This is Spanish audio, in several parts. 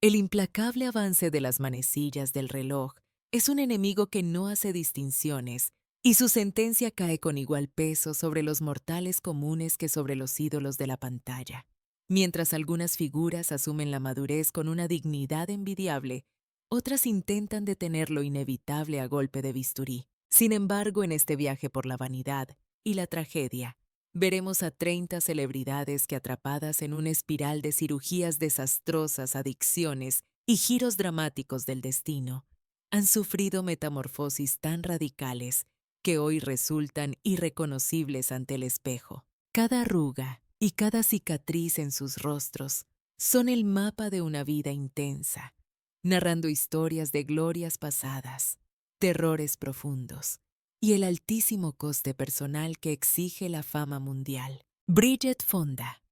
El implacable avance de las manecillas del reloj es un enemigo que no hace distinciones y su sentencia cae con igual peso sobre los mortales comunes que sobre los ídolos de la pantalla. Mientras algunas figuras asumen la madurez con una dignidad envidiable, otras intentan detener lo inevitable a golpe de bisturí. Sin embargo, en este viaje por la vanidad y la tragedia, veremos a 30 celebridades que, atrapadas en una espiral de cirugías desastrosas, adicciones y giros dramáticos del destino, han sufrido metamorfosis tan radicales que hoy resultan irreconocibles ante el espejo. Cada arruga y cada cicatriz en sus rostros son el mapa de una vida intensa, narrando historias de glorias pasadas, terrores profundos y el altísimo coste personal que exige la fama mundial. Bridget Fonda.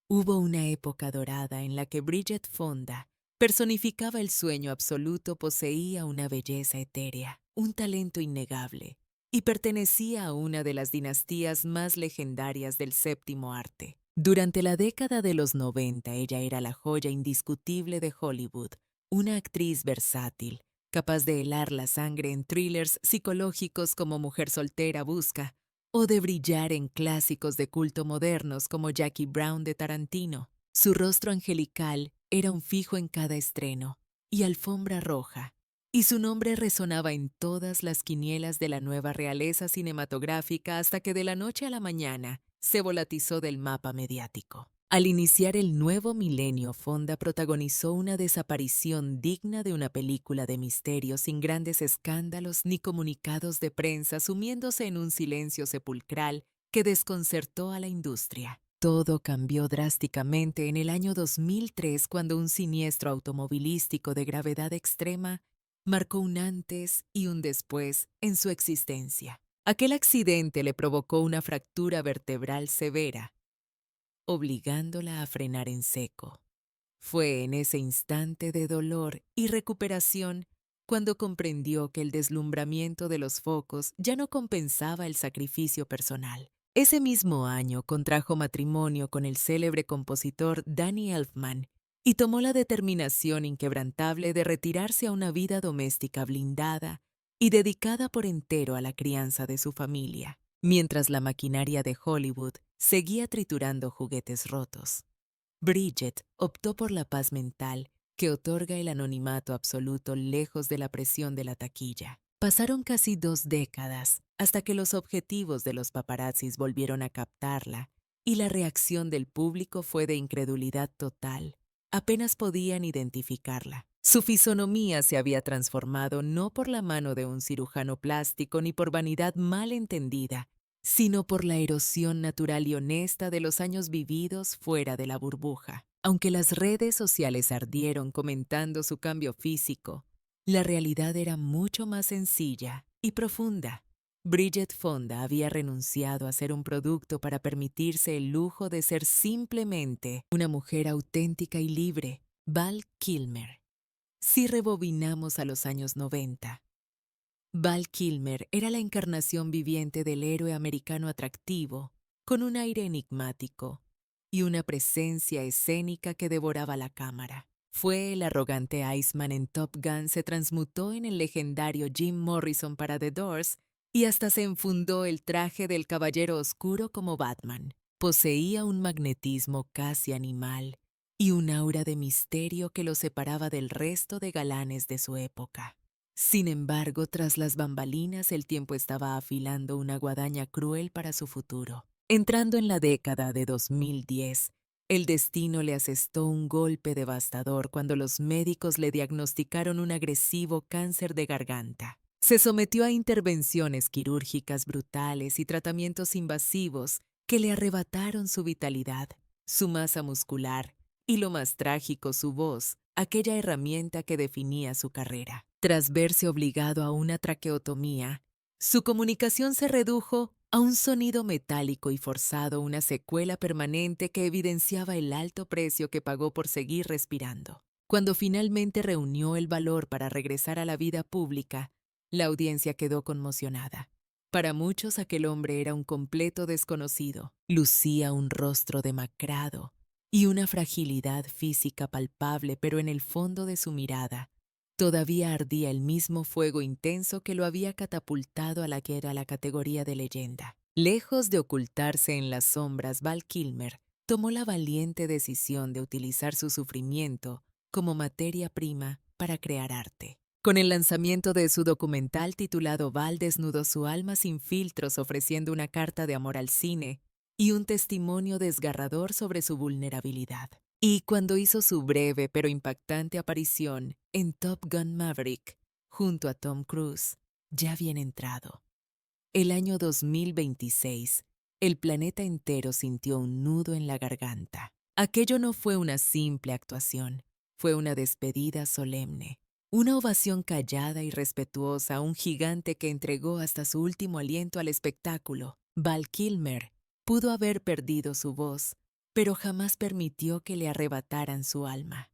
Hubo una época dorada en la que Bridget Fonda personificaba el sueño absoluto, poseía una belleza etérea, un talento innegable, y pertenecía a una de las dinastías más legendarias del séptimo arte. Durante la década de los 90, ella era la joya indiscutible de Hollywood, una actriz versátil, capaz de helar la sangre en thrillers psicológicos como Mujer soltera busca, o de brillar en clásicos de culto modernos como Jackie Brown de Tarantino. Su rostro angelical era un fijo en cada estreno y alfombra roja, y su nombre resonaba en todas las quinielas de la nueva realeza cinematográfica hasta que de la noche a la mañana se volatizó del mapa mediático. Al iniciar el nuevo milenio, Fonda protagonizó una desaparición digna de una película de misterio sin grandes escándalos ni comunicados de prensa, sumiéndose en un silencio sepulcral que desconcertó a la industria. Todo cambió drásticamente en el año 2003 cuando un siniestro automovilístico de gravedad extrema marcó un antes y un después en su existencia. Aquel accidente le provocó una fractura vertebral severa, obligándola a frenar en seco. Fue en ese instante de dolor y recuperación cuando comprendió que el deslumbramiento de los focos ya no compensaba el sacrificio personal. Ese mismo año contrajo matrimonio con el célebre compositor Danny Elfman y tomó la determinación inquebrantable de retirarse a una vida doméstica blindada y dedicada por entero a la crianza de su familia, mientras la maquinaria de Hollywood seguía triturando juguetes rotos. Bridget optó por la paz mental que otorga el anonimato absoluto lejos de la presión de la taquilla. Pasaron casi 2 décadas hasta que los objetivos de los paparazzis volvieron a captarla y la reacción del público fue de incredulidad total. Apenas podían identificarla. Su fisonomía se había transformado no por la mano de un cirujano plástico ni por vanidad mal entendida, sino por la erosión natural y honesta de los años vividos fuera de la burbuja. Aunque las redes sociales ardieron comentando su cambio físico, la realidad era mucho más sencilla y profunda. Bridget Fonda había renunciado a ser un producto para permitirse el lujo de ser simplemente una mujer auténtica y libre. Val Kilmer. Si rebobinamos a los años 90, Val Kilmer era la encarnación viviente del héroe americano atractivo, con un aire enigmático y una presencia escénica que devoraba la cámara. Fue el arrogante Iceman en Top Gun, se transmutó en el legendario Jim Morrison para The Doors y hasta se enfundó el traje del Caballero Oscuro como Batman. Poseía un magnetismo casi animal y un aura de misterio que lo separaba del resto de galanes de su época. Sin embargo, tras las bambalinas, el tiempo estaba afilando una guadaña cruel para su futuro. Entrando en la década de 2010, el destino le asestó un golpe devastador cuando los médicos le diagnosticaron un agresivo cáncer de garganta. Se sometió a intervenciones quirúrgicas brutales y tratamientos invasivos que le arrebataron su vitalidad, su masa muscular y, lo más trágico, su voz, aquella herramienta que definía su carrera. Tras verse obligado a una traqueotomía, su comunicación se redujo a un sonido metálico y forzado, una secuela permanente que evidenciaba el alto precio que pagó por seguir respirando. Cuando finalmente reunió el valor para regresar a la vida pública, la audiencia quedó conmocionada. Para muchos, aquel hombre era un completo desconocido. Lucía un rostro demacrado y una fragilidad física palpable, pero en el fondo de su mirada todavía ardía el mismo fuego intenso que lo había catapultado a la que era la categoría de leyenda. Lejos de ocultarse en las sombras, Val Kilmer tomó la valiente decisión de utilizar su sufrimiento como materia prima para crear arte. Con el lanzamiento de su documental titulado Val desnudó su alma sin filtros, ofreciendo una carta de amor al cine y un testimonio desgarrador sobre su vulnerabilidad. Y cuando hizo su breve pero impactante aparición en Top Gun Maverick, junto a Tom Cruise, ya bien entrado. El año 2026, el planeta entero sintió un nudo en la garganta. Aquello no fue una simple actuación, fue una despedida solemne, una ovación callada y respetuosa a un gigante que entregó hasta su último aliento al espectáculo. Val Kilmer pudo haber perdido su voz, pero jamás permitió que le arrebataran su alma.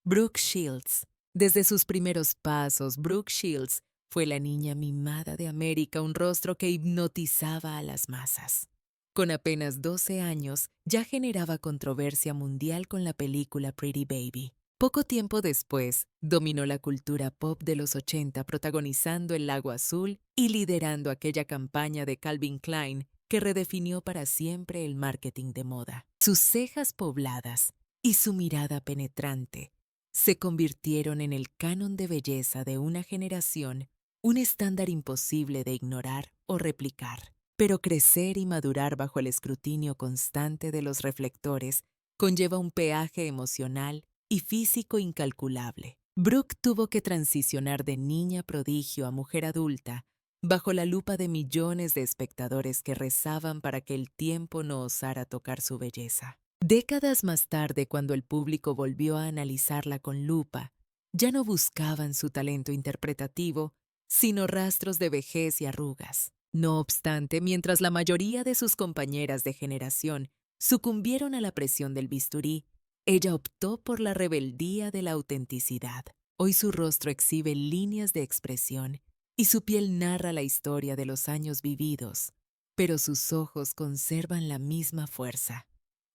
Brooke Shields. Desde sus primeros pasos, Brooke Shields fue la niña mimada de América, un rostro que hipnotizaba a las masas. Con apenas 12 años, ya generaba controversia mundial con la película Pretty Baby. Poco tiempo después, dominó la cultura pop de los 80, protagonizando El Lago Azul y liderando aquella campaña de Calvin Klein que redefinió para siempre el marketing de moda. Sus cejas pobladas y su mirada penetrante se convirtieron en el canon de belleza de una generación, un estándar imposible de ignorar o replicar. Pero crecer y madurar bajo el escrutinio constante de los reflectores conlleva un peaje emocional y físico incalculable. Brooke tuvo que transicionar de niña prodigio a mujer adulta bajo la lupa de millones de espectadores que rezaban para que el tiempo no osara tocar su belleza. Décadas más tarde, cuando el público volvió a analizarla con lupa, ya no buscaban su talento interpretativo, sino rastros de vejez y arrugas. No obstante, mientras la mayoría de sus compañeras de generación sucumbieron a la presión del bisturí, ella optó por la rebeldía de la autenticidad. Hoy su rostro exhibe líneas de expresión y su piel narra la historia de los años vividos, pero sus ojos conservan la misma fuerza.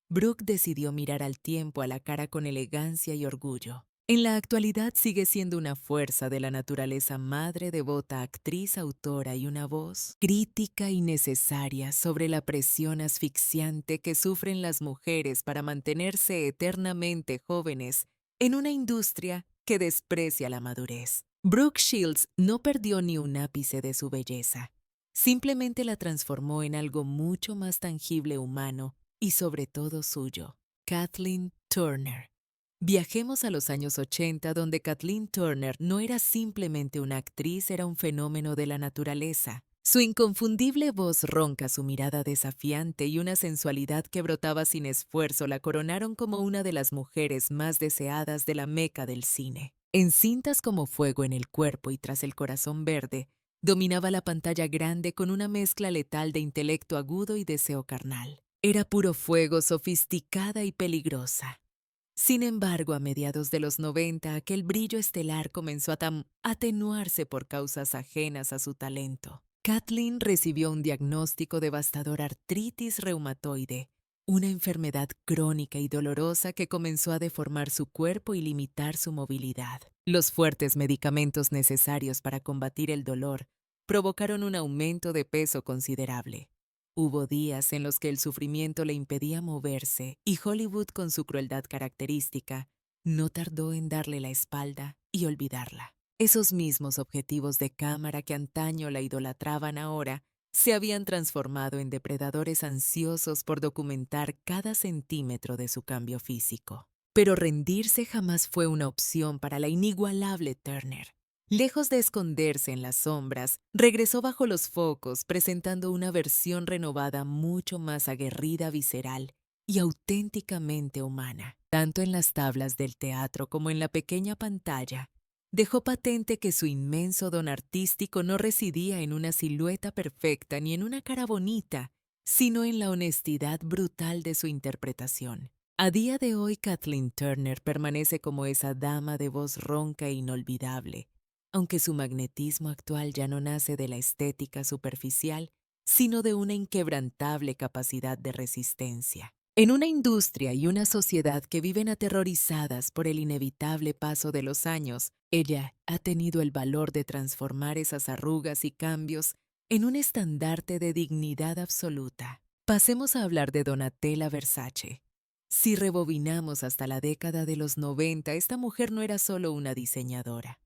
Brooke decidió mirar al tiempo a la cara con elegancia y orgullo. En la actualidad sigue siendo una fuerza de la naturaleza, madre, devota, actriz, autora y una voz crítica y necesaria sobre la presión asfixiante que sufren las mujeres para mantenerse eternamente jóvenes en una industria que desprecia la madurez. Brooke Shields no perdió ni un ápice de su belleza, simplemente la transformó en algo mucho más tangible, humano y sobre todo suyo. Kathleen Turner. Viajemos a los años 80, donde Kathleen Turner no era simplemente una actriz, era un fenómeno de la naturaleza. Su inconfundible voz ronca, su mirada desafiante y una sensualidad que brotaba sin esfuerzo la coronaron como una de las mujeres más deseadas de la meca del cine. En cintas como Fuego en el cuerpo y Tras el corazón verde, dominaba la pantalla grande con una mezcla letal de intelecto agudo y deseo carnal. Era puro fuego, sofisticada y peligrosa. Sin embargo, a mediados de los 90, aquel brillo estelar comenzó a atenuarse por causas ajenas a su talento. Kathleen recibió un diagnóstico devastador: artritis reumatoide, una enfermedad crónica y dolorosa que comenzó a deformar su cuerpo y limitar su movilidad. Los fuertes medicamentos necesarios para combatir el dolor provocaron un aumento de peso considerable. Hubo días en los que el sufrimiento le impedía moverse y Hollywood, con su crueldad característica, no tardó en darle la espalda y olvidarla. Esos mismos objetivos de cámara que antaño la idolatraban ahora se habían transformado en depredadores ansiosos por documentar cada centímetro de su cambio físico. Pero rendirse jamás fue una opción para la inigualable Turner. Lejos de esconderse en las sombras, regresó bajo los focos presentando una versión renovada, mucho más aguerrida, visceral y auténticamente humana. Tanto en las tablas del teatro como en la pequeña pantalla, dejó patente que su inmenso don artístico no residía en una silueta perfecta ni en una cara bonita, sino en la honestidad brutal de su interpretación. A día de hoy, Kathleen Turner permanece como esa dama de voz ronca e inolvidable, aunque su magnetismo actual ya no nace de la estética superficial, sino de una inquebrantable capacidad de resistencia. En una industria y una sociedad que viven aterrorizadas por el inevitable paso de los años, ella ha tenido el valor de transformar esas arrugas y cambios en un estandarte de dignidad absoluta. Pasemos a hablar de Donatella Versace. Si rebobinamos hasta la década de los 90, esta mujer no era solo una diseñadora.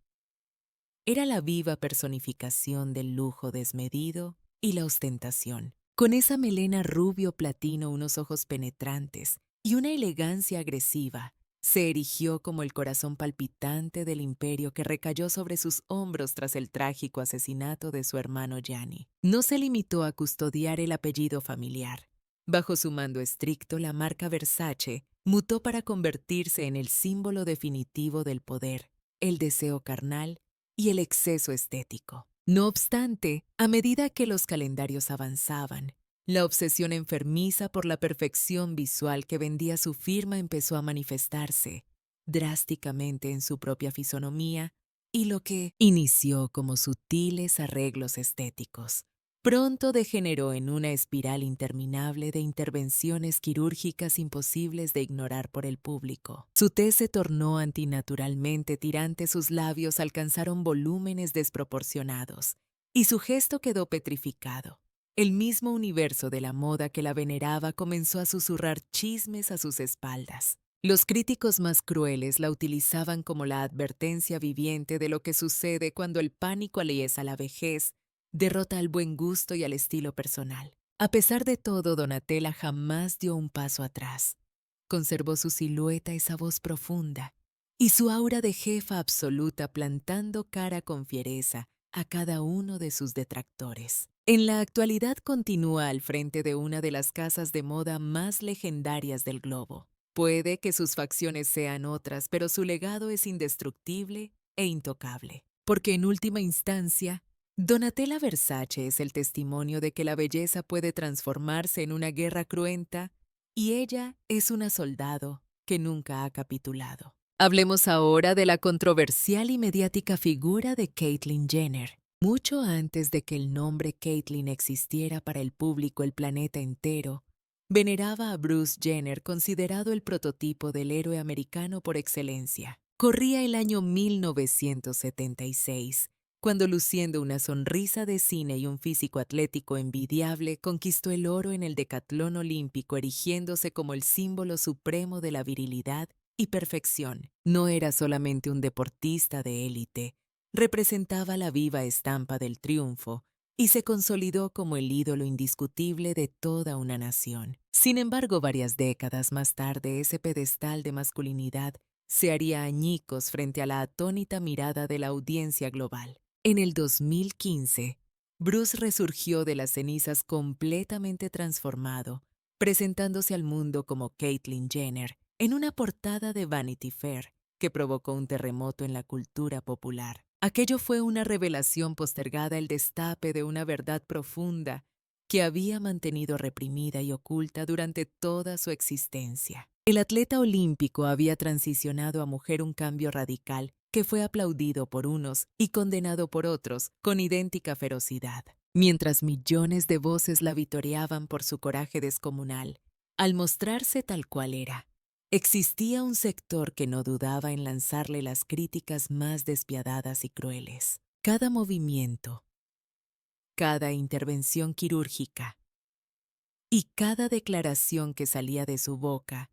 Era la viva personificación del lujo desmedido y la ostentación. Con esa melena rubio platino, unos ojos penetrantes y una elegancia agresiva, se erigió como el corazón palpitante del imperio que recayó sobre sus hombros tras el trágico asesinato de su hermano Gianni. No se limitó a custodiar el apellido familiar. Bajo su mando estricto, la marca Versace mutó para convertirse en el símbolo definitivo del poder, el deseo carnal y el exceso estético. No obstante, a medida que los calendarios avanzaban, la obsesión enfermiza por la perfección visual que vendía su firma empezó a manifestarse drásticamente en su propia fisonomía y lo que inició como sutiles arreglos estéticos pronto degeneró en una espiral interminable de intervenciones quirúrgicas imposibles de ignorar por el público. Su tez se tornó antinaturalmente tirante, sus labios alcanzaron volúmenes desproporcionados, y su gesto quedó petrificado. El mismo universo de la moda que la veneraba comenzó a susurrar chismes a sus espaldas. Los críticos más crueles la utilizaban como la advertencia viviente de lo que sucede cuando el pánico aliesa la vejez derrota al buen gusto y al estilo personal. A pesar de todo, Donatella jamás dio un paso atrás. Conservó su silueta, esa voz profunda, y su aura de jefa absoluta, plantando cara con fiereza a cada uno de sus detractores. En la actualidad continúa al frente de una de las casas de moda más legendarias del globo. Puede que sus facciones sean otras, pero su legado es indestructible e intocable. Porque en última instancia, Donatella Versace es el testimonio de que la belleza puede transformarse en una guerra cruenta y ella es una soldado que nunca ha capitulado. Hablemos ahora de la controversial y mediática figura de Caitlyn Jenner. Mucho antes de que el nombre Caitlyn existiera para el público, el planeta entero veneraba a Bruce Jenner, considerado el prototipo del héroe americano por excelencia. Corría el año 1976. Cuando, luciendo una sonrisa de cine y un físico atlético envidiable, conquistó el oro en el decatlón olímpico, erigiéndose como el símbolo supremo de la virilidad y perfección. No era solamente un deportista de élite, representaba la viva estampa del triunfo y se consolidó como el ídolo indiscutible de toda una nación. Sin embargo, varias décadas más tarde, ese pedestal de masculinidad se haría añicos frente a la atónita mirada de la audiencia global. En el 2015, Bruce resurgió de las cenizas completamente transformado, presentándose al mundo como Caitlyn Jenner en una portada de Vanity Fair que provocó un terremoto en la cultura popular. Aquello fue una revelación postergada, el destape de una verdad profunda que había mantenido reprimida y oculta durante toda su existencia. El atleta olímpico había transicionado a mujer, un cambio radical que fue aplaudido por unos y condenado por otros con idéntica ferocidad, mientras millones de voces la vitoreaban por su coraje descomunal. Al mostrarse tal cual era, existía un sector que no dudaba en lanzarle las críticas más despiadadas y crueles. Cada movimiento, cada intervención quirúrgica y cada declaración que salía de su boca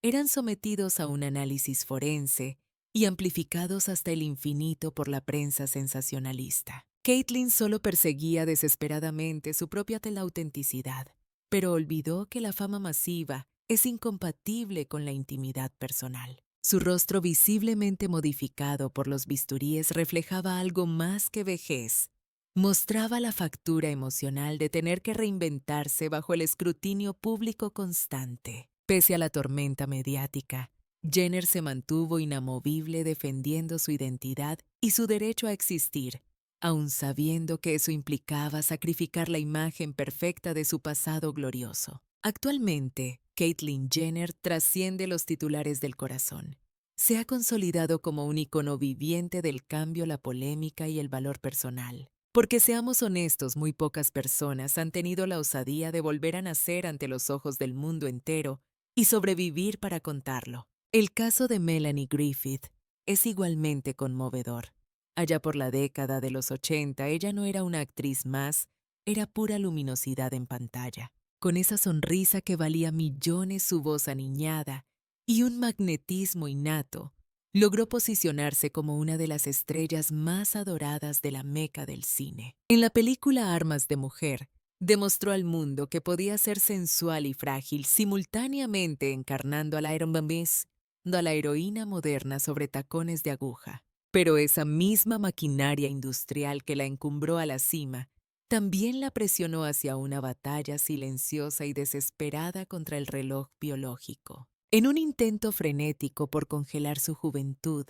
eran sometidos a un análisis forense y amplificados hasta el infinito por la prensa sensacionalista. Caitlyn solo perseguía desesperadamente su propia autenticidad, pero olvidó que la fama masiva es incompatible con la intimidad personal. Su rostro, visiblemente modificado por los bisturíes, reflejaba algo más que vejez. Mostraba la factura emocional de tener que reinventarse bajo el escrutinio público constante. Pese a la tormenta mediática, Jenner se mantuvo inamovible, defendiendo su identidad y su derecho a existir, aun sabiendo que eso implicaba sacrificar la imagen perfecta de su pasado glorioso. Actualmente, Caitlyn Jenner trasciende los titulares del corazón. Se ha consolidado como un icono viviente del cambio, la polémica y el valor personal. Porque, seamos honestos, muy pocas personas han tenido la osadía de volver a nacer ante los ojos del mundo entero y sobrevivir para contarlo. El caso de Melanie Griffith es igualmente conmovedor. Allá por la década de los 80, ella no era una actriz más, era pura luminosidad en pantalla. Con esa sonrisa que valía millones, su voz aniñada y un magnetismo innato, logró posicionarse como una de las estrellas más adoradas de la meca del cine. En la película Armas de Mujer, demostró al mundo que podía ser sensual y frágil simultáneamente encarnando a la a la heroína moderna sobre tacones de aguja. Pero esa misma maquinaria industrial que la encumbró a la cima también la presionó hacia una batalla silenciosa y desesperada contra el reloj biológico. En un intento frenético por congelar su juventud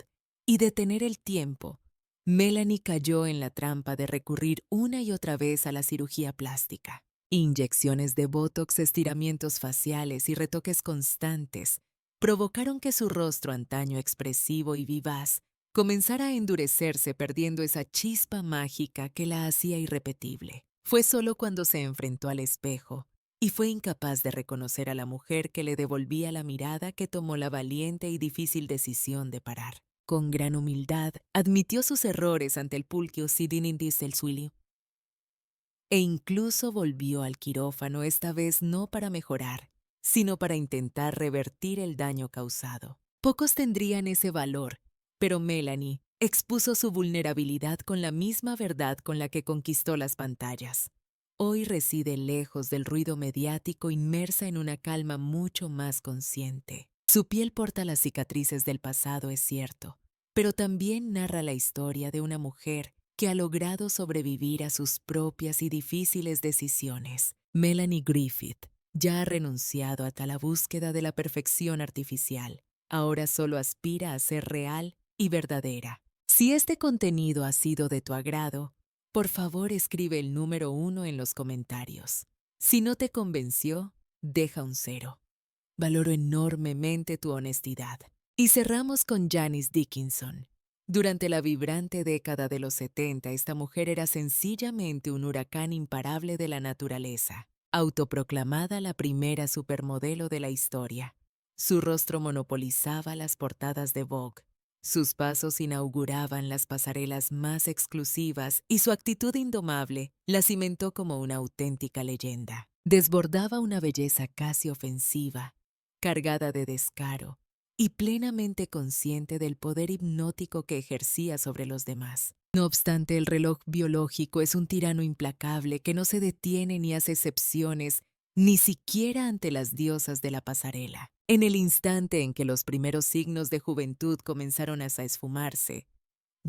y detener el tiempo, Melanie cayó en la trampa de recurrir una y otra vez a la cirugía plástica. Inyecciones de botox, estiramientos faciales y retoques constantes provocaron que su rostro antaño expresivo y vivaz comenzara a endurecerse, perdiendo esa chispa mágica que la hacía irrepetible. Fue solo cuando se enfrentó al espejo y fue incapaz de reconocer a la mujer que le devolvía la mirada que tomó la valiente y difícil decisión de parar. Con gran humildad, admitió sus errores ante el pulquio Sidinindis del Suili e incluso volvió al quirófano, esta vez no para mejorar, sino para intentar revertir el daño causado. Pocos tendrían ese valor, pero Melanie expuso su vulnerabilidad con la misma verdad con la que conquistó las pantallas. Hoy reside lejos del ruido mediático, inmersa en una calma mucho más consciente. Su piel porta las cicatrices del pasado, es cierto, pero también narra la historia de una mujer que ha logrado sobrevivir a sus propias y difíciles decisiones. Melanie Griffith ya ha renunciado a la búsqueda de la perfección artificial. Ahora solo aspira a ser real y verdadera. Si este contenido ha sido de tu agrado, por favor escribe el número 1 en los comentarios. Si no te convenció, deja un 0. Valoro enormemente tu honestidad. Y cerramos con Janice Dickinson. Durante la vibrante década de los 70, esta mujer era sencillamente un huracán imparable de la naturaleza, autoproclamada la primera supermodelo de la historia. Su rostro monopolizaba las portadas de Vogue, sus pasos inauguraban las pasarelas más exclusivas y su actitud indomable la cimentó como una auténtica leyenda. Desbordaba una belleza casi ofensiva, cargada de descaro y plenamente consciente del poder hipnótico que ejercía sobre los demás. No obstante, el reloj biológico es un tirano implacable que no se detiene ni hace excepciones, ni siquiera ante las diosas de la pasarela. En el instante en que los primeros signos de juventud comenzaron a esfumarse,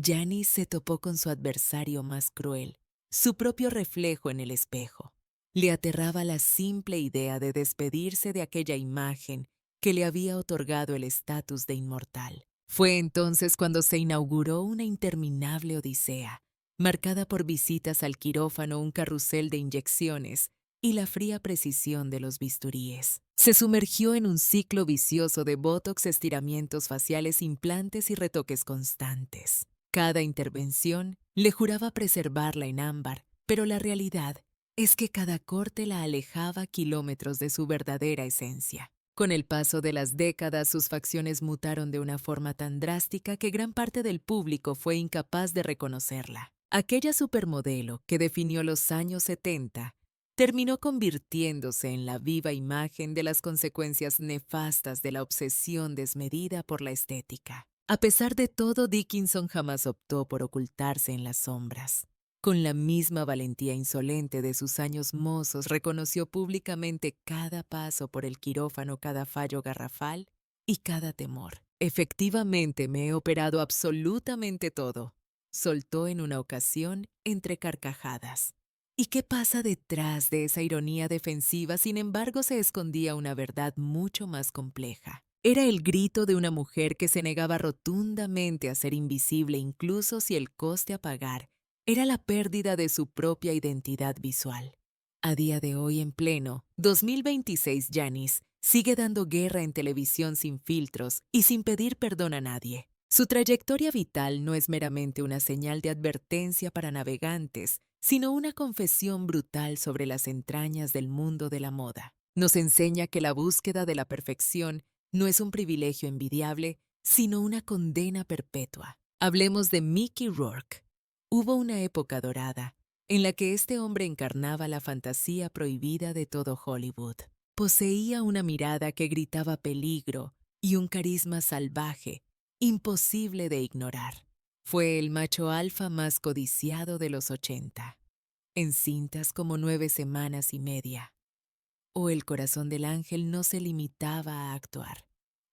Janice se topó con su adversario más cruel, su propio reflejo en el espejo. Le aterraba la simple idea de despedirse de aquella imagen que le había otorgado el estatus de inmortal. Fue entonces cuando se inauguró una interminable odisea, marcada por visitas al quirófano, un carrusel de inyecciones y la fría precisión de los bisturíes. Se sumergió en un ciclo vicioso de botox, estiramientos faciales, implantes y retoques constantes. Cada intervención le juraba preservarla en ámbar, pero la realidad es que cada corte la alejaba kilómetros de su verdadera esencia. Con el paso de las décadas, sus facciones mutaron de una forma tan drástica que gran parte del público fue incapaz de reconocerla. Aquella supermodelo que definió los años 70 terminó convirtiéndose en la viva imagen de las consecuencias nefastas de la obsesión desmedida por la estética. A pesar de todo, Dickinson jamás optó por ocultarse en las sombras. Con la misma valentía insolente de sus años mozos, reconoció públicamente cada paso por el quirófano, cada fallo garrafal y cada temor. Efectivamente, me he operado absolutamente todo, soltó en una ocasión entre carcajadas. ¿Y qué pasa detrás de esa ironía defensiva? Sin embargo, se escondía una verdad mucho más compleja. Era el grito de una mujer que se negaba rotundamente a ser invisible, incluso si el coste a pagar era la pérdida de su propia identidad visual. A día de hoy, en pleno 2026, Janice sigue dando guerra en televisión sin filtros y sin pedir perdón a nadie. Su trayectoria vital no es meramente una señal de advertencia para navegantes, sino una confesión brutal sobre las entrañas del mundo de la moda. Nos enseña que la búsqueda de la perfección no es un privilegio envidiable, sino una condena perpetua. Hablemos de Mickey Rourke. Hubo una época dorada en la que este hombre encarnaba la fantasía prohibida de todo Hollywood. Poseía una mirada que gritaba peligro y un carisma salvaje, imposible de ignorar. Fue el macho alfa más codiciado de los 80, en cintas como 9 semanas y media. O El corazón del ángel no se limitaba a actuar.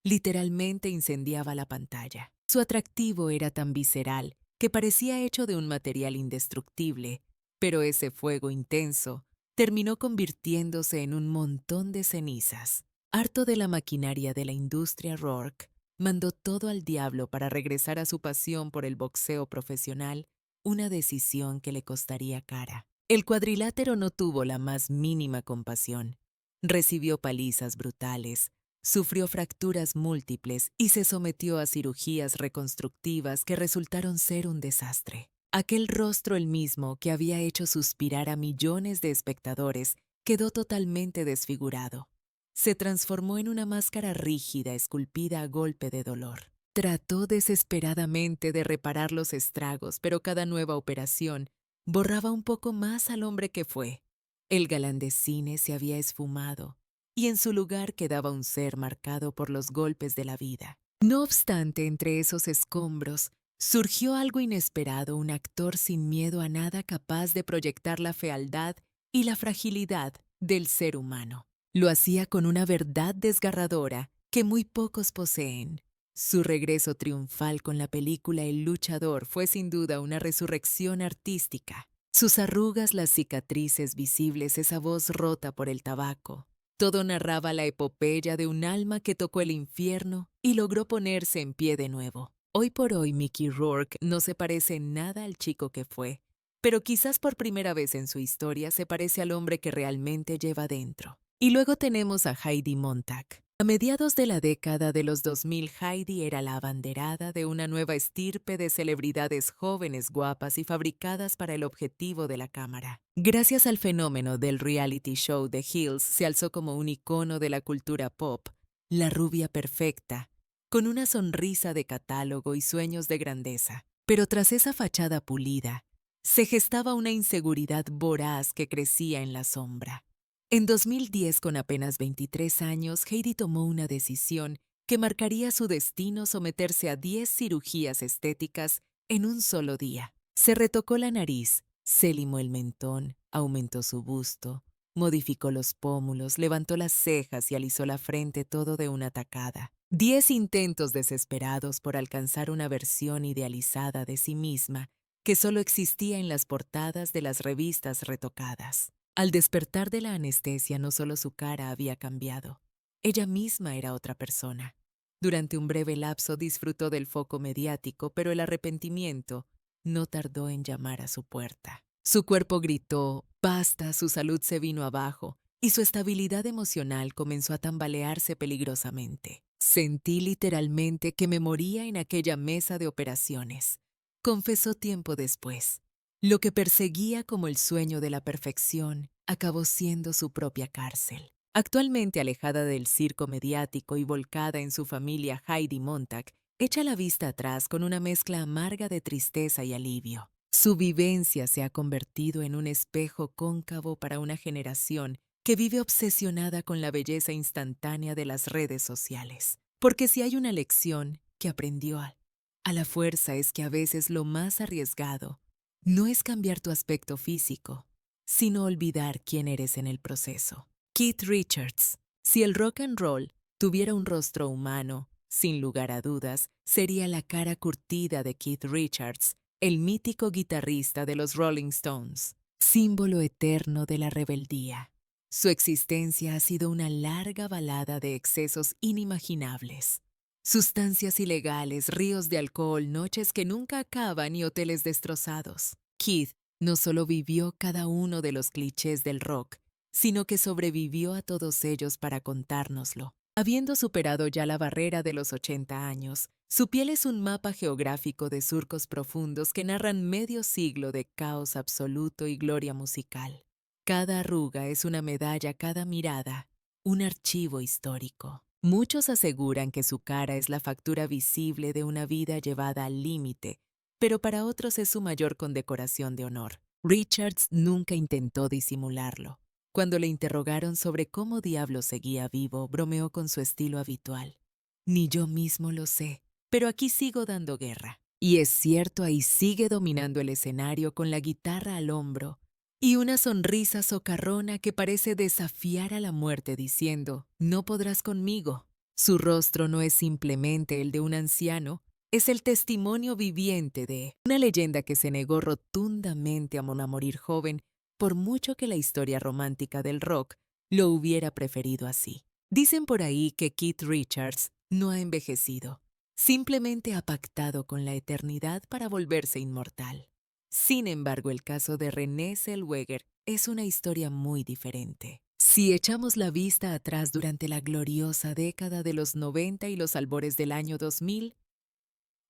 Literalmente incendiaba la pantalla. Su atractivo era tan visceral que parecía hecho de un material indestructible, pero ese fuego intenso terminó convirtiéndose en un montón de cenizas. Harto de la maquinaria de la industria, Rourke mandó todo al diablo para regresar a su pasión por el boxeo profesional, una decisión que le costaría cara. El cuadrilátero no tuvo la más mínima compasión. Recibió palizas brutales, sufrió fracturas múltiples y se sometió a cirugías reconstructivas que resultaron ser un desastre. Aquel rostro el mismo que había hecho suspirar a millones de espectadores quedó totalmente desfigurado. Se transformó en una máscara rígida esculpida a golpe de dolor. Trató desesperadamente de reparar los estragos, pero cada nueva operación borraba un poco más al hombre que fue. El galán de cine se había esfumado y en su lugar quedaba un ser marcado por los golpes de la vida. No obstante, entre esos escombros surgió algo inesperado, un actor sin miedo a nada, capaz de proyectar la fealdad y la fragilidad del ser humano. Lo hacía con una verdad desgarradora que muy pocos poseen. Su regreso triunfal con la película El luchador fue sin duda una resurrección artística. Sus arrugas, las cicatrices visibles, esa voz rota por el tabaco. Todo narraba la epopeya de un alma que tocó el infierno y logró ponerse en pie de nuevo. Hoy por hoy Mickey Rourke no se parece en nada al chico que fue, pero quizás por primera vez en su historia se parece al hombre que realmente lleva dentro. Y luego tenemos a Heidi Montag. A mediados de la década de los 2000, Heidi era la abanderada de una nueva estirpe de celebridades jóvenes, guapas y fabricadas para el objetivo de la cámara. Gracias al fenómeno del reality show The Hills, se alzó como un icono de la cultura pop, la rubia perfecta, con una sonrisa de catálogo y sueños de grandeza. Pero tras esa fachada pulida, se gestaba una inseguridad voraz que crecía en la sombra. En 2010, con apenas 23 años, Heidi tomó una decisión que marcaría su destino: someterse a 10 cirugías estéticas en un solo día. Se retocó la nariz, se limó el mentón, aumentó su busto, modificó los pómulos, levantó las cejas y alisó la frente, todo de una tacada. 10 intentos desesperados por alcanzar una versión idealizada de sí misma que solo existía en las portadas de las revistas retocadas. Al despertar de la anestesia, no solo su cara había cambiado, ella misma era otra persona. Durante un breve lapso disfrutó del foco mediático, pero el arrepentimiento no tardó en llamar a su puerta. Su cuerpo gritó, basta, su salud se vino abajo y su estabilidad emocional comenzó a tambalearse peligrosamente. Sentí literalmente que me moría en aquella mesa de operaciones, confesó tiempo después. Lo que perseguía como el sueño de la perfección acabó siendo su propia cárcel. Actualmente alejada del circo mediático y volcada en su familia, Heidi Montag echa la vista atrás con una mezcla amarga de tristeza y alivio. Su vivencia se ha convertido en un espejo cóncavo para una generación que vive obsesionada con la belleza instantánea de las redes sociales. Porque si hay una lección que aprendió a la fuerza, es que a veces lo más arriesgado no es cambiar tu aspecto físico, sino olvidar quién eres en el proceso. Keith Richards. Si el rock and roll tuviera un rostro humano, sin lugar a dudas, sería la cara curtida de Keith Richards, el mítico guitarrista de los Rolling Stones, símbolo eterno de la rebeldía. Su existencia ha sido una larga balada de excesos inimaginables. Sustancias ilegales, ríos de alcohol, noches que nunca acaban y hoteles destrozados. Keith no solo vivió cada uno de los clichés del rock, sino que sobrevivió a todos ellos para contárnoslo. Habiendo superado ya la barrera de los 80 años, su piel es un mapa geográfico de surcos profundos que narran medio siglo de caos absoluto y gloria musical. Cada arruga es una medalla, cada mirada un archivo histórico. Muchos aseguran que su cara es la factura visible de una vida llevada al límite, pero para otros es su mayor condecoración de honor. Richards nunca intentó disimularlo. Cuando le interrogaron sobre cómo diablos seguía vivo, bromeó con su estilo habitual. Ni yo mismo lo sé, pero aquí sigo dando guerra. Y es cierto, ahí sigue dominando el escenario con la guitarra al hombro y una sonrisa socarrona que parece desafiar a la muerte diciendo, no podrás conmigo. Su rostro no es simplemente el de un anciano, es el testimonio viviente de una leyenda que se negó rotundamente a morir joven, por mucho que la historia romántica del rock lo hubiera preferido así. Dicen por ahí que Keith Richards no ha envejecido, simplemente ha pactado con la eternidad para volverse inmortal. Sin embargo, el caso de Renée Zellweger es una historia muy diferente. Si echamos la vista atrás durante la gloriosa década de los 90 y los albores del año 2000,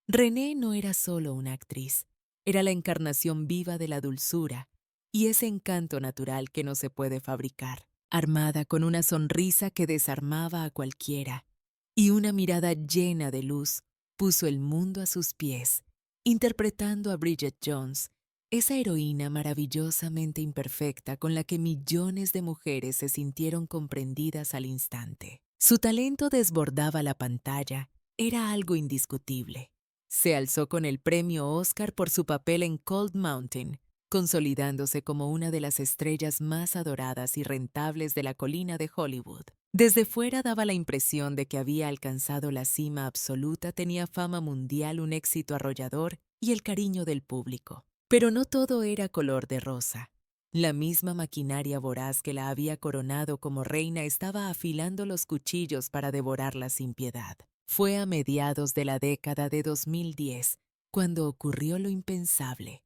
Renée no era solo una actriz, era la encarnación viva de la dulzura y ese encanto natural que no se puede fabricar, armada con una sonrisa que desarmaba a cualquiera y una mirada llena de luz, puso el mundo a sus pies, interpretando a Bridget Jones, esa heroína maravillosamente imperfecta con la que millones de mujeres se sintieron comprendidas al instante. Su talento desbordaba la pantalla, era algo indiscutible. Se alzó con el premio Oscar por su papel en Cold Mountain, consolidándose como una de las estrellas más adoradas y rentables de la colina de Hollywood. Desde fuera daba la impresión de que había alcanzado la cima absoluta, tenía fama mundial, un éxito arrollador y el cariño del público. Pero no todo era color de rosa. La misma maquinaria voraz que la había coronado como reina estaba afilando los cuchillos para devorarla sin piedad. Fue a mediados de la década de 2010 cuando ocurrió lo impensable.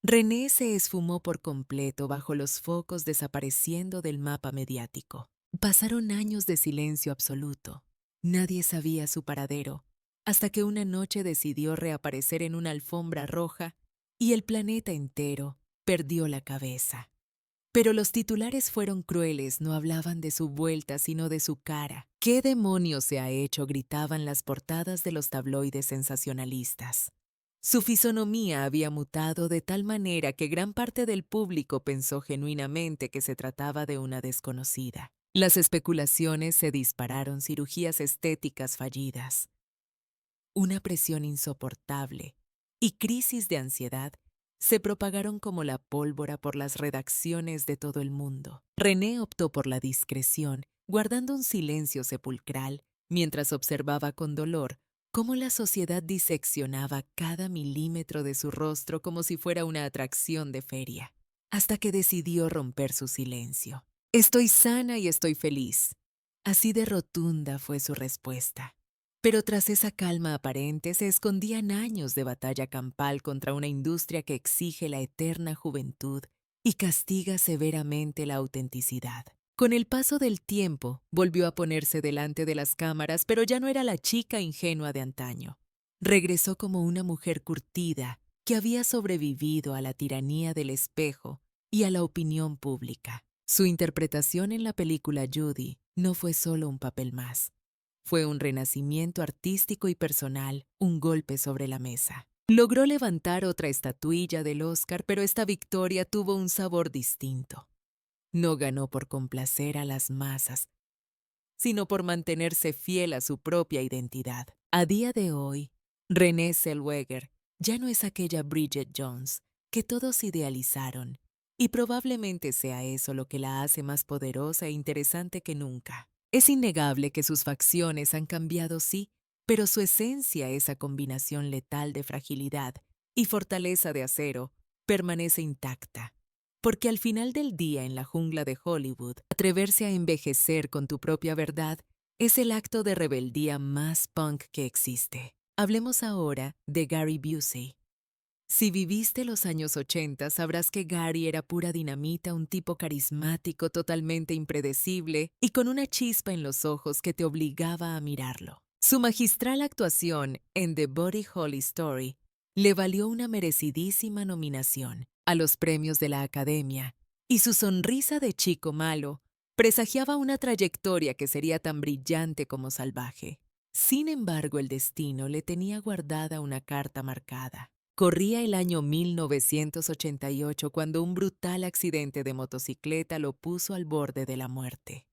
Renée se esfumó por completo bajo los focos, desapareciendo del mapa mediático. Pasaron años de silencio absoluto. Nadie sabía su paradero, hasta que una noche decidió reaparecer en una alfombra roja y el planeta entero perdió la cabeza. Pero los titulares fueron crueles, no hablaban de su vuelta, sino de su cara. ¿Qué demonios se ha hecho?, gritaban las portadas de los tabloides sensacionalistas. Su fisonomía había mutado de tal manera que gran parte del público pensó genuinamente que se trataba de una desconocida. Las especulaciones se dispararon, cirugías estéticas fallidas, una presión insoportable y crisis de ansiedad se propagaron como la pólvora por las redacciones de todo el mundo. Renée optó por la discreción, guardando un silencio sepulcral, mientras observaba con dolor cómo la sociedad diseccionaba cada milímetro de su rostro como si fuera una atracción de feria, hasta que decidió romper su silencio. «Estoy sana y estoy feliz». Así de rotunda fue su respuesta. Pero tras esa calma aparente se escondían años de batalla campal contra una industria que exige la eterna juventud y castiga severamente la autenticidad. Con el paso del tiempo, volvió a ponerse delante de las cámaras, pero ya no era la chica ingenua de antaño. Regresó como una mujer curtida que había sobrevivido a la tiranía del espejo y a la opinión pública. Su interpretación en la película Judy no fue solo un papel más. Fue un renacimiento artístico y personal, un golpe sobre la mesa. Logró levantar otra estatuilla del Oscar, pero esta victoria tuvo un sabor distinto. No ganó por complacer a las masas, sino por mantenerse fiel a su propia identidad. A día de hoy, Renée Zellweger ya no es aquella Bridget Jones que todos idealizaron, y probablemente sea eso lo que la hace más poderosa e interesante que nunca. Es innegable que sus facciones han cambiado, sí, pero su esencia, esa combinación letal de fragilidad y fortaleza de acero, permanece intacta. Porque al final del día en la jungla de Hollywood, atreverse a envejecer con tu propia verdad es el acto de rebeldía más punk que existe. Hablemos ahora de Gary Busey. Si viviste los años 80, sabrás que Gary era pura dinamita, un tipo carismático, totalmente impredecible y con una chispa en los ojos que te obligaba a mirarlo. Su magistral actuación en The Buddy Holly Story le valió una merecidísima nominación a los premios de la Academia, y su sonrisa de chico malo Presagiaba una trayectoria que sería tan brillante como salvaje. Sin embargo, el destino le tenía guardada una carta marcada. Corría el año 1988 cuando un brutal accidente de motocicleta lo puso al borde de la muerte.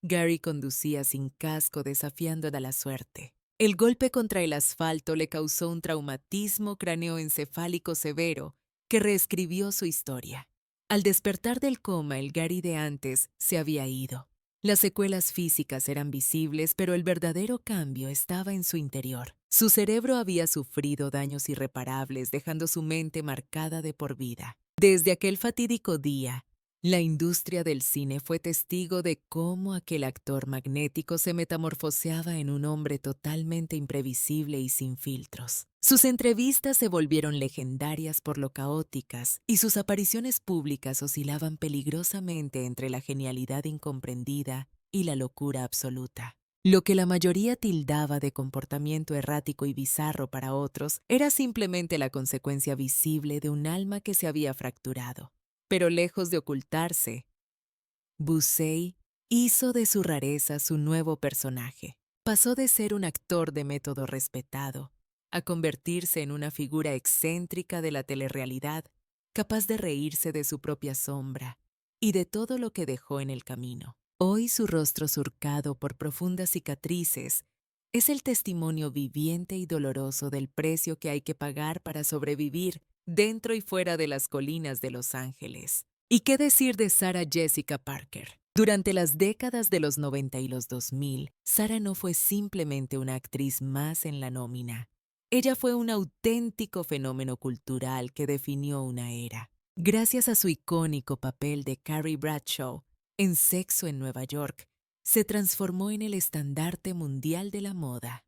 Gary conducía sin casco desafiando a la suerte. El golpe contra el asfalto le causó un traumatismo craneoencefálico severo que reescribió su historia. Al despertar del coma, el Gary de antes se había ido. Las secuelas físicas eran visibles, pero el verdadero cambio estaba en su interior. Su cerebro había sufrido daños irreparables, dejando su mente marcada de por vida. Desde aquel fatídico día, la industria del cine fue testigo de cómo aquel actor magnético se metamorfoseaba en un hombre totalmente imprevisible y sin filtros. Sus entrevistas se volvieron legendarias por lo caóticas y sus apariciones públicas oscilaban peligrosamente entre la genialidad incomprendida y la locura absoluta. Lo que la mayoría tildaba de comportamiento errático y bizarro para otros era simplemente la consecuencia visible de un alma que se había fracturado. Pero lejos de ocultarse, Bucey hizo de su rareza su nuevo personaje. Pasó de ser un actor de método respetado a convertirse en una figura excéntrica de la telerrealidad, capaz de reírse de su propia sombra y de todo lo que dejó en el camino. Hoy su rostro surcado por profundas cicatrices es el testimonio viviente y doloroso del precio que hay que pagar para sobrevivir dentro y fuera de las colinas de Los Ángeles. ¿Y qué decir de Sarah Jessica Parker? Durante las décadas de los 90 y los 2000, Sarah no fue simplemente una actriz más en la nómina. Ella fue un auténtico fenómeno cultural que definió una era. Gracias a su icónico papel de Carrie Bradshaw en Sexo en Nueva York, se transformó en el estandarte mundial de la moda,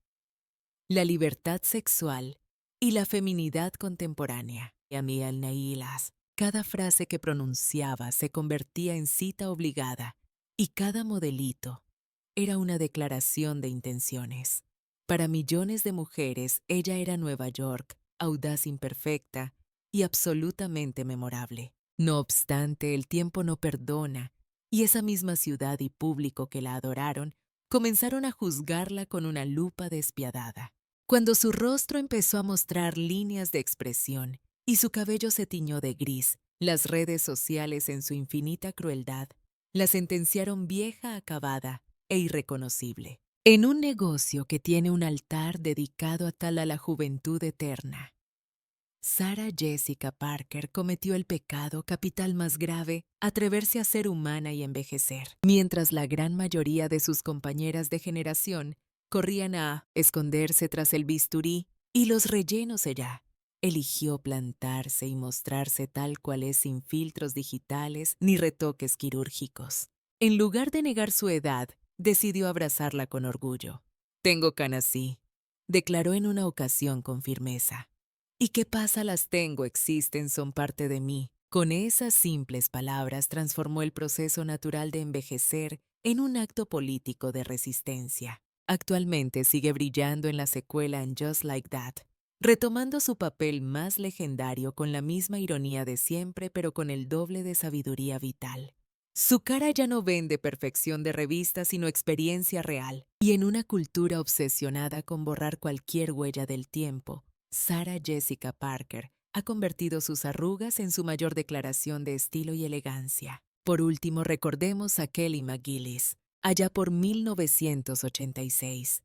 la libertad sexual y la feminidad contemporánea. Yamiel Nailas. Cada frase que pronunciaba se convertía en cita obligada y cada modelito era una declaración de intenciones. Para millones de mujeres, ella era Nueva York, audaz, imperfecta y absolutamente memorable. No obstante, el tiempo no perdona y esa misma ciudad y público que la adoraron comenzaron a juzgarla con una lupa despiadada. Cuando su rostro empezó a mostrar líneas de expresión y su cabello se tiñó de gris, las redes sociales en su infinita crueldad la sentenciaron vieja, acabada e irreconocible. En un negocio que tiene un altar dedicado a la juventud eterna, Sarah Jessica Parker cometió el pecado capital más grave, atreverse a ser humana y envejecer, mientras la gran mayoría de sus compañeras de generación corrían a esconderse tras el bisturí y los rellenos ella. Eligió plantarse y mostrarse tal cual es, sin filtros digitales ni retoques quirúrgicos. En lugar de negar su edad, decidió abrazarla con orgullo. «Tengo canas, sí», declaró en una ocasión con firmeza. «¿Y qué pasa? Las tengo, existen, son parte de mí». Con esas simples palabras transformó el proceso natural de envejecer en un acto político de resistencia. Actualmente sigue brillando en la secuela en Just Like That, retomando su papel más legendario con la misma ironía de siempre, pero con el doble de sabiduría vital. Su cara ya no vende perfección de revista, sino experiencia real. Y en una cultura obsesionada con borrar cualquier huella del tiempo, Sarah Jessica Parker ha convertido sus arrugas en su mayor declaración de estilo y elegancia. Por último, recordemos a Kelly McGillis, allá por 1986.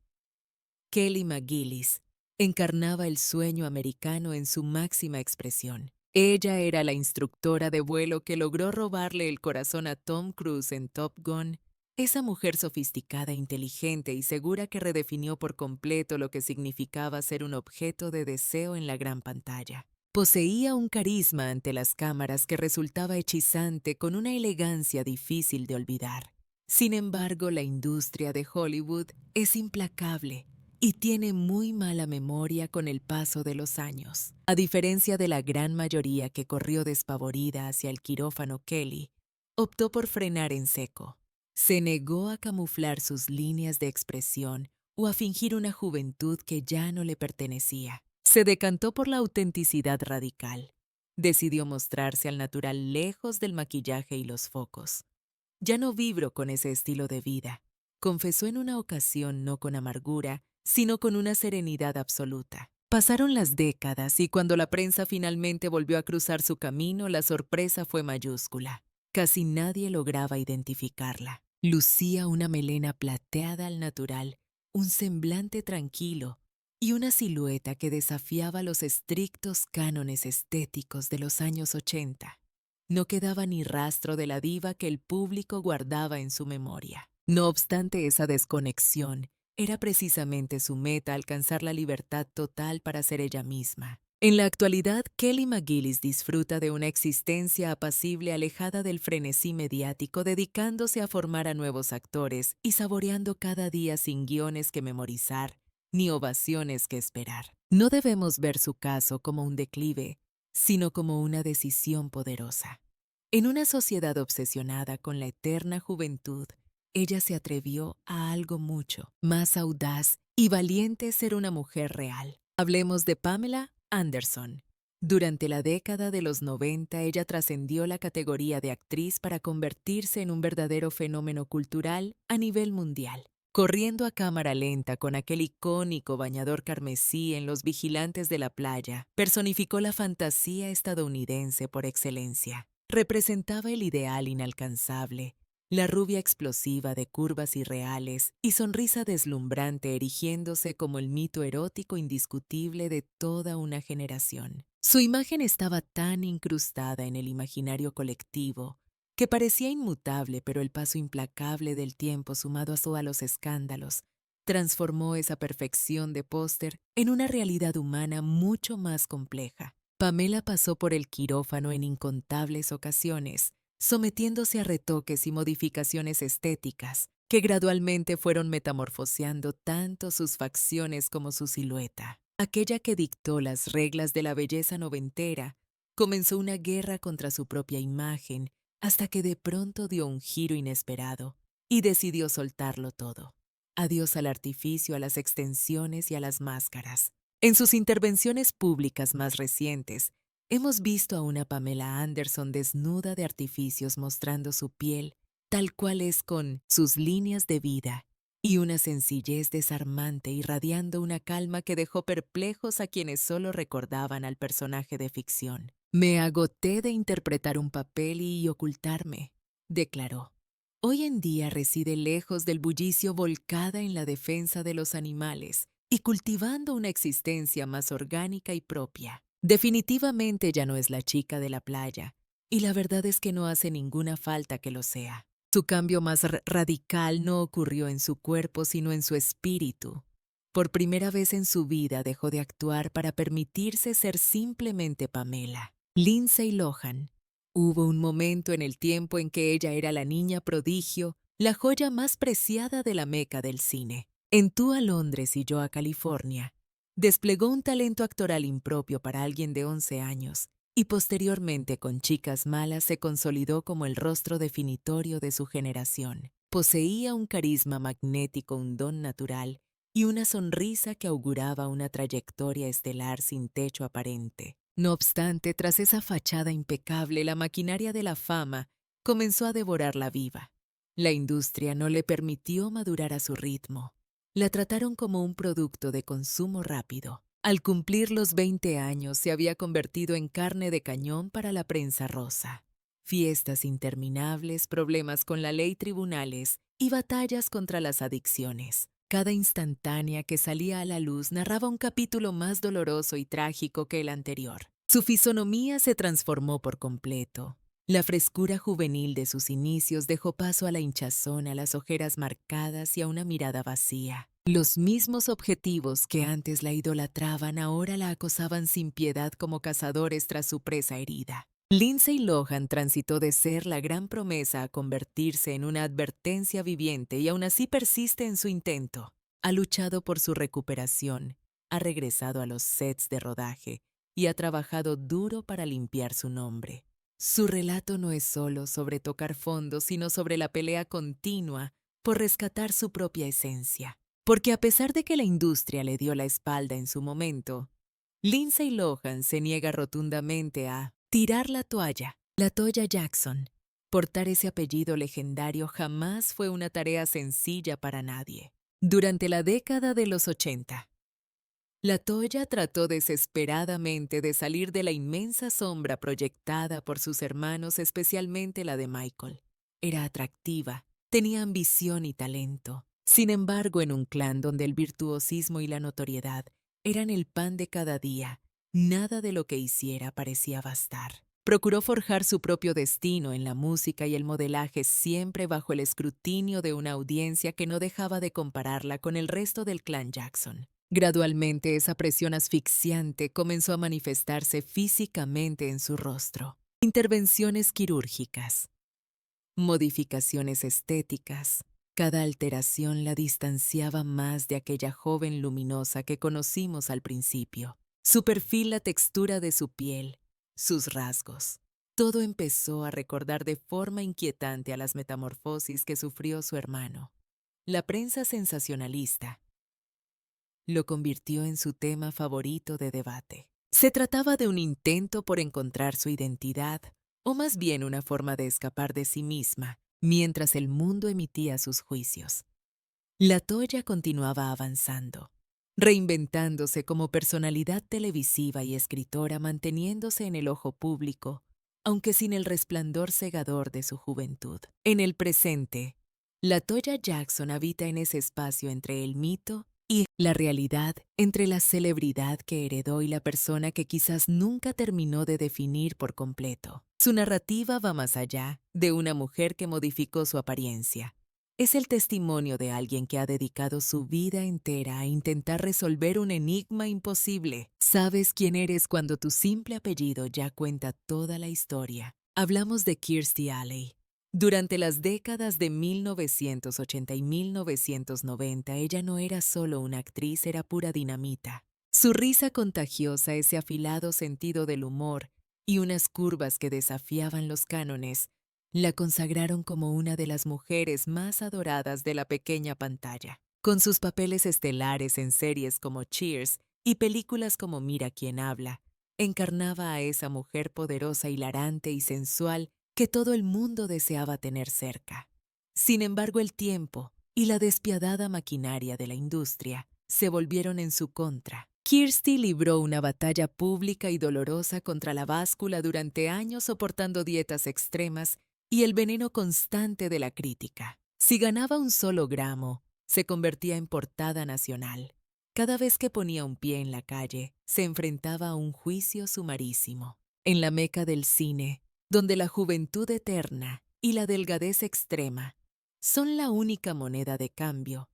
Kelly McGillis encarnaba el sueño americano en su máxima expresión. Ella era la instructora de vuelo que logró robarle el corazón a Tom Cruise en Top Gun, esa mujer sofisticada, inteligente y segura que redefinió por completo lo que significaba ser un objeto de deseo en la gran pantalla. Poseía un carisma ante las cámaras que resultaba hechizante, con una elegancia difícil de olvidar. Sin embargo, la industria de Hollywood es implacable y tiene muy mala memoria con el paso de los años. A diferencia de la gran mayoría que corrió despavorida hacia el quirófano, Kelly optó por frenar en seco. Se negó a camuflar sus líneas de expresión o a fingir una juventud que ya no le pertenecía. Se decantó por la autenticidad radical. Decidió mostrarse al natural, lejos del maquillaje y los focos. Ya no vibro con ese estilo de vida, confesó en una ocasión no con amargura, sino con una serenidad absoluta. Pasaron las décadas y cuando la prensa finalmente volvió a cruzar su camino, la sorpresa fue mayúscula. Casi nadie lograba identificarla. Lucía una melena plateada al natural, un semblante tranquilo y una silueta que desafiaba los estrictos cánones estéticos de los años 80. No quedaba ni rastro de la diva que el público guardaba en su memoria. No obstante esa desconexión, era precisamente su meta alcanzar la libertad total para ser ella misma. En la actualidad, Kelly McGillis disfruta de una existencia apacible alejada del frenesí mediático, dedicándose a formar a nuevos actores y saboreando cada día sin guiones que memorizar, ni ovaciones que esperar. No debemos ver su caso como un declive, sino como una decisión poderosa. En una sociedad obsesionada con la eterna juventud, ella se atrevió a algo mucho más audaz y valiente: ser una mujer real. Hablemos de Pamela Anderson. Durante la década de los 90, ella trascendió la categoría de actriz para convertirse en un verdadero fenómeno cultural a nivel mundial. Corriendo a cámara lenta con aquel icónico bañador carmesí en Los Vigilantes de la Playa, personificó la fantasía estadounidense por excelencia. Representaba el ideal inalcanzable, la rubia explosiva de curvas irreales y sonrisa deslumbrante, erigiéndose como el mito erótico indiscutible de toda una generación. Su imagen estaba tan incrustada en el imaginario colectivo que parecía inmutable, pero el paso implacable del tiempo sumado a los escándalos transformó esa perfección de póster en una realidad humana mucho más compleja. Pamela pasó por el quirófano en incontables ocasiones, sometiéndose a retoques y modificaciones estéticas que gradualmente fueron metamorfoseando tanto sus facciones como su silueta. Aquella que dictó las reglas de la belleza noventera comenzó una guerra contra su propia imagen hasta que de pronto dio un giro inesperado y decidió soltarlo todo. Adiós al artificio, a las extensiones y a las máscaras. En sus intervenciones públicas más recientes, hemos visto a una Pamela Anderson desnuda de artificios, mostrando su piel tal cual es, con sus líneas de vida y una sencillez desarmante, irradiando una calma que dejó perplejos a quienes solo recordaban al personaje de ficción. Me agoté de interpretar un papel y ocultarme, declaró. Hoy en día reside lejos del bullicio, volcada en la defensa de los animales y cultivando una existencia más orgánica y propia. Definitivamente ya no es la chica de la playa, y la verdad es que no hace ninguna falta que lo sea. Su cambio más radical no ocurrió en su cuerpo, sino en su espíritu. Por primera vez en su vida dejó de actuar para permitirse ser simplemente Pamela. Lindsay Lohan. Hubo un momento en el tiempo en que ella era la niña prodigio, la joya más preciada de la meca del cine. En Tú a Londres y Yo a California, desplegó un talento actoral impropio para alguien de 11 años y posteriormente con Chicas Malas se consolidó como el rostro definitorio de su generación. Poseía un carisma magnético, un don natural y una sonrisa que auguraba una trayectoria estelar sin techo aparente. No obstante, tras esa fachada impecable, la maquinaria de la fama comenzó a devorarla viva. La industria no le permitió madurar a su ritmo. La trataron como un producto de consumo rápido. Al cumplir los 20 años, se había convertido en carne de cañón para la prensa rosa. Fiestas interminables, problemas con la ley, tribunales y batallas contra las adicciones. Cada instantánea que salía a la luz narraba un capítulo más doloroso y trágico que el anterior. Su fisonomía se transformó por completo. La frescura juvenil de sus inicios dejó paso a la hinchazón, a las ojeras marcadas y a una mirada vacía. Los mismos objetivos que antes la idolatraban ahora la acosaban sin piedad como cazadores tras su presa herida. Lindsay Lohan transitó de ser la gran promesa a convertirse en una advertencia viviente y aún así persiste en su intento. Ha luchado por su recuperación, ha regresado a los sets de rodaje y ha trabajado duro para limpiar su nombre. Su relato no es solo sobre tocar fondo, sino sobre la pelea continua por rescatar su propia esencia. Porque a pesar de que la industria le dio la espalda en su momento, Lindsay Lohan se niega rotundamente a tirar la toalla. La Toya Jackson. Portar ese apellido legendario jamás fue una tarea sencilla para nadie. Durante la década de los 80, LaToya trató desesperadamente de salir de la inmensa sombra proyectada por sus hermanos, especialmente la de Michael. Era atractiva, tenía ambición y talento. Sin embargo, en un clan donde el virtuosismo y la notoriedad eran el pan de cada día, nada de lo que hiciera parecía bastar. Procuró forjar su propio destino en la música y el modelaje, siempre bajo el escrutinio de una audiencia que no dejaba de compararla con el resto del clan Jackson. Gradualmente, esa presión asfixiante comenzó a manifestarse físicamente en su rostro. Intervenciones quirúrgicas, modificaciones estéticas. Cada alteración la distanciaba más de aquella joven luminosa que conocimos al principio. Su perfil, la textura de su piel, sus rasgos. Todo empezó a recordar de forma inquietante a las metamorfosis que sufrió su hermano. La prensa sensacionalista lo convirtió en su tema favorito de debate. Se trataba de un intento por encontrar su identidad, o más bien una forma de escapar de sí misma, mientras el mundo emitía sus juicios. LaToya continuaba avanzando, reinventándose como personalidad televisiva y escritora, manteniéndose en el ojo público, aunque sin el resplandor cegador de su juventud. En el presente, LaToya Jackson habita en ese espacio entre el mito y la realidad, entre la celebridad que heredó y la persona que quizás nunca terminó de definir por completo. Su narrativa va más allá de una mujer que modificó su apariencia. Es el testimonio de alguien que ha dedicado su vida entera a intentar resolver un enigma imposible. Sabes quién eres cuando tu simple apellido ya cuenta toda la historia. Hablamos de Kirstie Alley. Durante las décadas de 1980 y 1990, ella no era solo una actriz, era pura dinamita. Su risa contagiosa, ese afilado sentido del humor y unas curvas que desafiaban los cánones, la consagraron como una de las mujeres más adoradas de la pequeña pantalla. Con sus papeles estelares en series como Cheers y películas como Mira quién habla, encarnaba a esa mujer poderosa, hilarante y sensual que todo el mundo deseaba tener cerca. Sin embargo, el tiempo y la despiadada maquinaria de la industria se volvieron en su contra. Kirstie libró una batalla pública y dolorosa contra la báscula durante años, soportando dietas extremas y el veneno constante de la crítica. Si ganaba un solo gramo, se convertía en portada nacional. Cada vez que ponía un pie en la calle, se enfrentaba a un juicio sumarísimo. En la meca del cine, donde la juventud eterna y la delgadez extrema son la única moneda de cambio,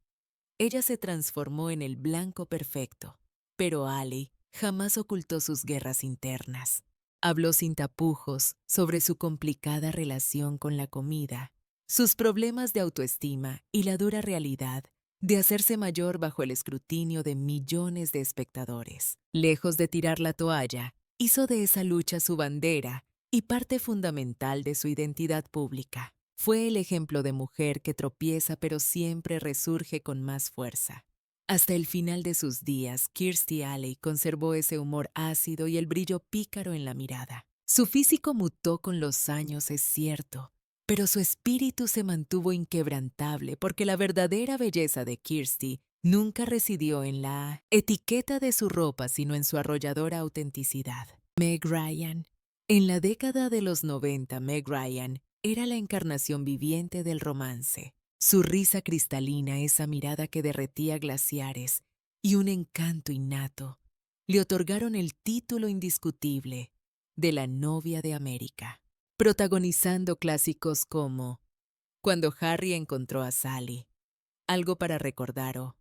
ella se transformó en el blanco perfecto. Pero Alley jamás ocultó sus guerras internas. Habló sin tapujos sobre su complicada relación con la comida, sus problemas de autoestima y la dura realidad de hacerse mayor bajo el escrutinio de millones de espectadores. Lejos de tirar la toalla, hizo de esa lucha su bandera y parte fundamental de su identidad pública. Fue el ejemplo de mujer que tropieza pero siempre resurge con más fuerza. Hasta el final de sus días, Kirstie Alley conservó ese humor ácido y el brillo pícaro en la mirada. Su físico mutó con los años, es cierto, pero su espíritu se mantuvo inquebrantable porque la verdadera belleza de Kirstie nunca residió en la etiqueta de su ropa, sino en su arrolladora autenticidad. Meg Ryan. En la década de los 90, Meg Ryan era la encarnación viviente del romance. Su risa cristalina, esa mirada que derretía glaciares y un encanto innato, le otorgaron el título indiscutible de la novia de América, protagonizando clásicos como Cuando Harry encontró a Sally, Algo para recordar o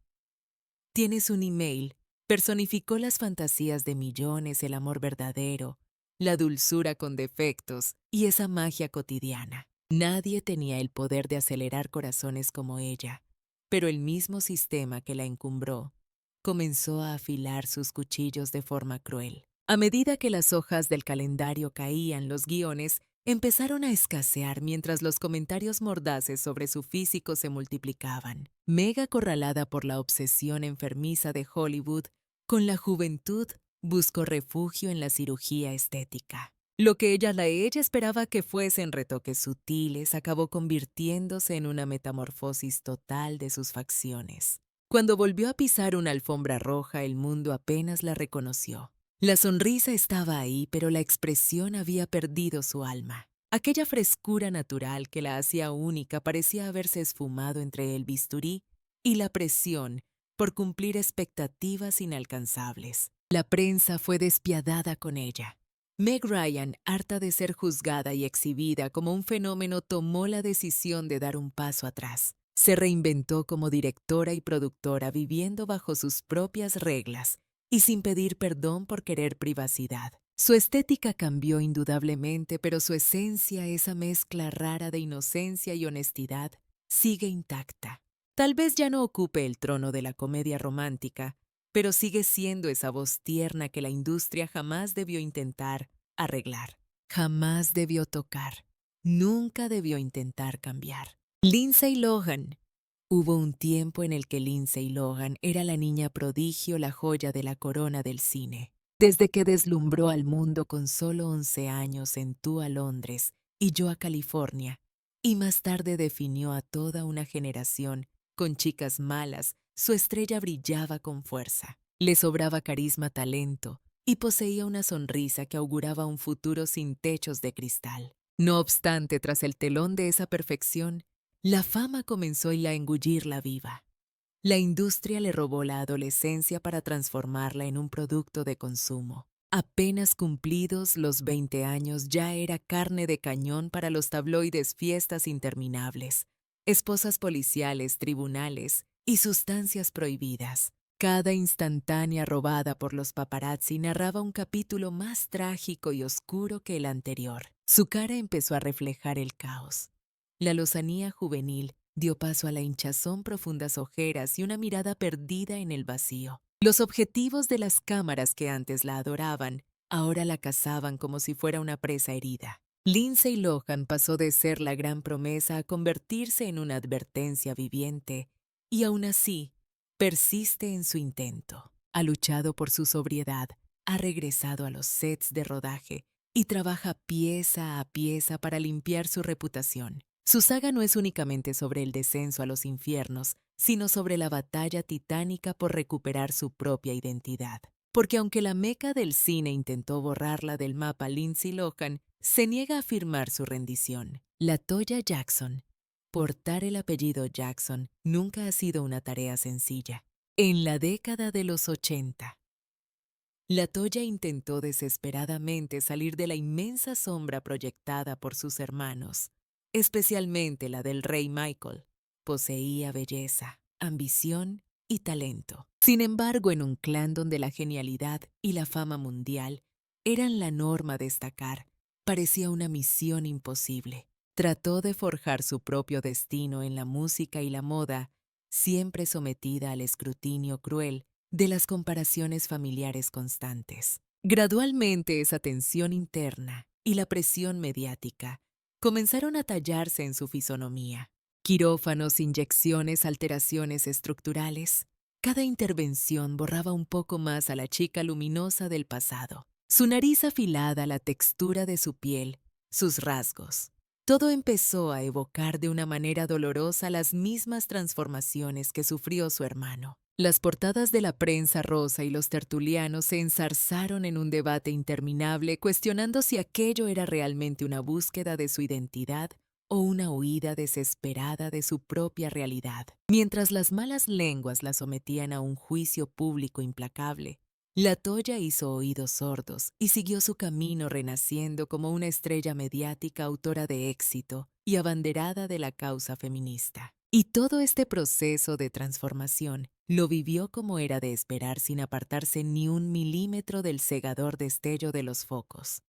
Tienes un email. Personificó las fantasías de millones, el amor verdadero, la dulzura con defectos y esa magia cotidiana. Nadie tenía el poder de acelerar corazones como ella, pero el mismo sistema que la encumbró comenzó a afilar sus cuchillos de forma cruel. A medida que las hojas del calendario caían, los guiones empezaron a escasear mientras los comentarios mordaces sobre su físico se multiplicaban. Meg, acorralada por la obsesión enfermiza de Hollywood con la juventud, buscó refugio en la cirugía estética. Lo que ella esperaba que fuesen retoques sutiles acabó convirtiéndose en una metamorfosis total de sus facciones. Cuando volvió a pisar una alfombra roja, el mundo apenas la reconoció. La sonrisa estaba ahí, pero la expresión había perdido su alma. Aquella frescura natural que la hacía única parecía haberse esfumado entre el bisturí y la presión por cumplir expectativas inalcanzables. La prensa fue despiadada con ella. Meg Ryan, harta de ser juzgada y exhibida como un fenómeno, tomó la decisión de dar un paso atrás. Se reinventó como directora y productora, viviendo bajo sus propias reglas y sin pedir perdón por querer privacidad. Su estética cambió indudablemente, pero su esencia, esa mezcla rara de inocencia y honestidad, sigue intacta. Tal vez ya no ocupe el trono de la comedia romántica, pero sigue siendo esa voz tierna que la industria jamás debió intentar arreglar, jamás debió tocar, nunca debió intentar cambiar. Lindsay Lohan. Hubo un tiempo en el que Lindsay Lohan era la niña prodigio, la joya de la corona del cine. Desde que deslumbró al mundo con solo 11 años en Tú a Londres y Yo a California, y más tarde definió a toda una generación con Chicas malas, su estrella brillaba con fuerza. Le sobraba carisma, talento y poseía una sonrisa que auguraba un futuro sin techos de cristal. No obstante, tras el telón de esa perfección, la fama comenzó y la engullirla viva. La industria le robó la adolescencia para transformarla en un producto de consumo. Apenas cumplidos los 20 años ya era carne de cañón para los tabloides, fiestas interminables, esposas policiales, tribunales y sustancias prohibidas. Cada instantánea robada por los paparazzi narraba un capítulo más trágico y oscuro que el anterior. Su cara empezó a reflejar el caos. La lozanía juvenil dio paso a la hinchazón, profundas ojeras y una mirada perdida en el vacío. Los objetivos de las cámaras que antes la adoraban, ahora la cazaban como si fuera una presa herida. Lindsay Lohan pasó de ser la gran promesa a convertirse en una advertencia viviente, y aún así, persiste en su intento. Ha luchado por su sobriedad, ha regresado a los sets de rodaje y trabaja pieza a pieza para limpiar su reputación. Su saga no es únicamente sobre el descenso a los infiernos, sino sobre la batalla titánica por recuperar su propia identidad. Porque aunque la meca del cine intentó borrarla del mapa, Lindsay Lohan se niega a firmar su rendición. LaToya Jackson. Portar el apellido Jackson nunca ha sido una tarea sencilla. En la década de los 80, LaToya intentó desesperadamente salir de la inmensa sombra proyectada por sus hermanos, especialmente la del rey Michael. Poseía belleza, ambición y talento. Sin embargo, en un clan donde la genialidad y la fama mundial eran la norma a destacar, parecía una misión imposible. Trató de forjar su propio destino en la música y la moda, siempre sometida al escrutinio cruel de las comparaciones familiares constantes. Gradualmente esa tensión interna y la presión mediática comenzaron a tallarse en su fisonomía. Quirófanos, inyecciones, alteraciones estructurales. Cada intervención borraba un poco más a la chica luminosa del pasado. Su nariz afilada, la textura de su piel, sus rasgos. Todo empezó a evocar de una manera dolorosa las mismas transformaciones que sufrió su hermano. Las portadas de la prensa rosa y los tertulianos se enzarzaron en un debate interminable, cuestionando si aquello era realmente una búsqueda de su identidad o una huida desesperada de su propia realidad. Mientras las malas lenguas la sometían a un juicio público implacable, LaToya hizo oídos sordos y siguió su camino, renaciendo como una estrella mediática, autora de éxito y abanderada de la causa feminista. Y todo este proceso de transformación lo vivió como era de esperar, sin apartarse ni un milímetro del cegador destello de los focos.